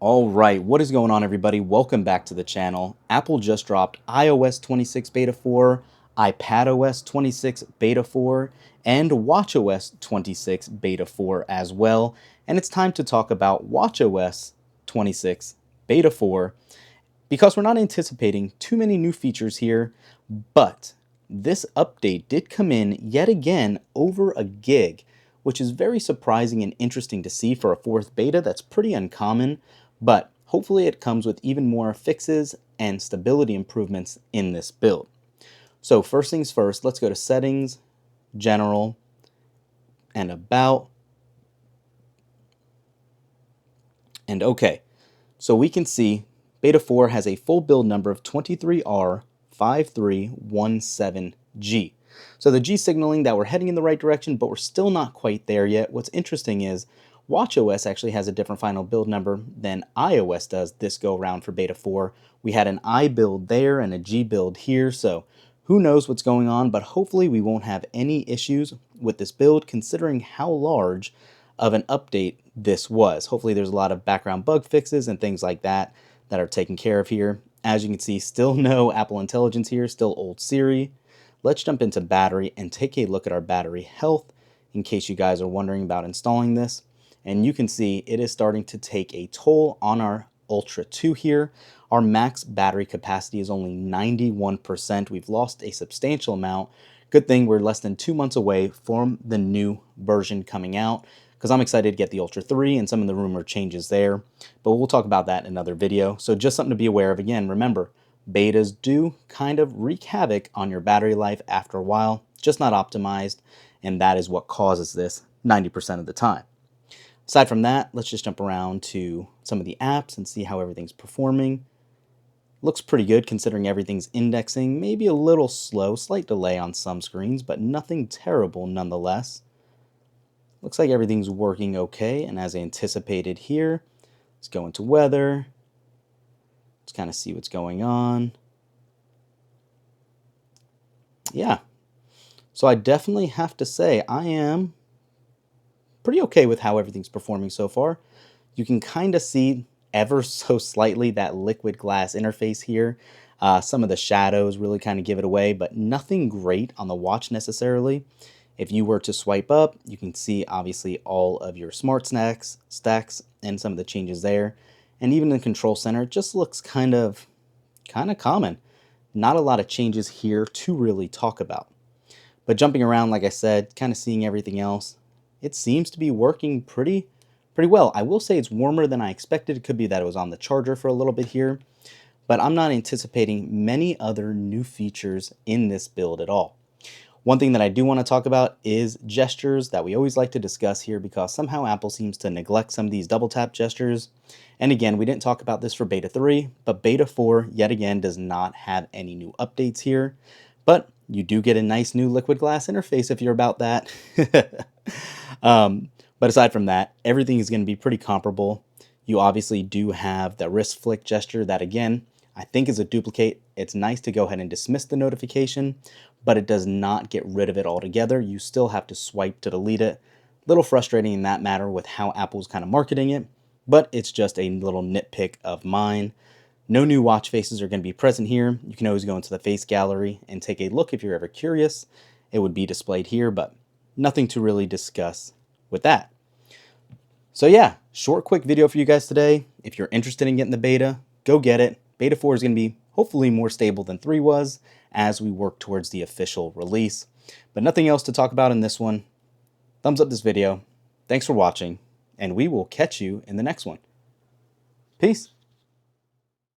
All right, what is going on, everybody? Welcome back to the channel. Apple just dropped iOS 26 Beta 4, iPadOS 26 Beta 4, and watchOS 26 Beta 4 as well. And it's time to talk about watchOS 26 Beta 4 because we're not anticipating too many new features here, but this update did come in yet again over a gig, which is very surprising and interesting to see for a fourth beta. That's pretty uncommon, but hopefully it comes with even more fixes and stability improvements in this build. So first things first, let's go to Settings, General, and About, and OK. So we can see Beta 4 has a full build number of 23R5317G. So the G signaling that we're heading in the right direction, but we're still not quite there yet. What's interesting is watchOS actually has a different final build number than iOS does this go around for Beta 4. We had an I build there and a G build here, so who knows what's going on, but hopefully we won't have any issues with this build considering how large of an update this was. Hopefully there's a lot of background bug fixes and things like that that are taken care of here. As you can see, still no Apple Intelligence here, still old Siri. Let's jump into battery and take a look at our battery health in case you guys are wondering about installing this. And you can see it is starting to take a toll on our Ultra 2 here. Our max battery capacity is only 91%. We've lost a substantial amount. Good thing we're less than 2 months away from the new version coming out, because I'm excited to get the Ultra 3 and some of the rumored changes there. But we'll talk about that in another video. So just something to be aware of. Again, remember, betas do kind of wreak havoc on your battery life after a while, just not optimized, and that is what causes this 90% of the time. Aside from that, let's just jump around to some of the apps and see how everything's performing. Looks pretty good considering everything's indexing, maybe a little slow, slight delay on some screens, but nothing terrible nonetheless. Looks like everything's working okay, and as anticipated here, let's go into weather. Let's kind of see what's going on. Yeah, so I definitely have to say I am pretty okay with how everything's performing so far. You can kind of see ever so slightly that liquid glass interface here. Some of the shadows really kind of give it away, but nothing great on the watch necessarily. If you were to swipe up, you can see obviously all of your smart stacks and some of the changes there. And even the control center just looks kind of common. Not a lot of changes here to really talk about. But jumping around, like I said, kind of seeing everything else, it seems to be working pretty well. I will say it's warmer than I expected. It could be that it was on the charger for a little bit here, but I'm not anticipating many other new features in this build at all. One thing that I do want to talk about is gestures that we always like to discuss here because somehow Apple seems to neglect some of these double tap gestures. And again, we didn't talk about this for Beta 3, but Beta 4 yet again does not have any new updates here. But you do get a nice new liquid glass interface if you're about that. But aside from that, everything is going to be pretty comparable. You obviously do have the wrist flick gesture that, again, I think is a duplicate. It's nice to go ahead and dismiss the notification, but it does not get rid of it altogether. You still have to swipe to delete it. A little frustrating in that matter with how Apple's kind of marketing it, but it's just a little nitpick of mine. No new watch faces are going to be present here. You can always go into the face gallery and take a look if you're ever curious. It would be displayed here, but nothing to really discuss with that. So yeah, short, quick video for you guys today. If you're interested in getting the beta, go get it. Beta 4 is going to be hopefully more stable than 3 was as we work towards the official release. But nothing else to talk about in this one. Thumbs up this video. Thanks for watching, and we will catch you in the next one. Peace.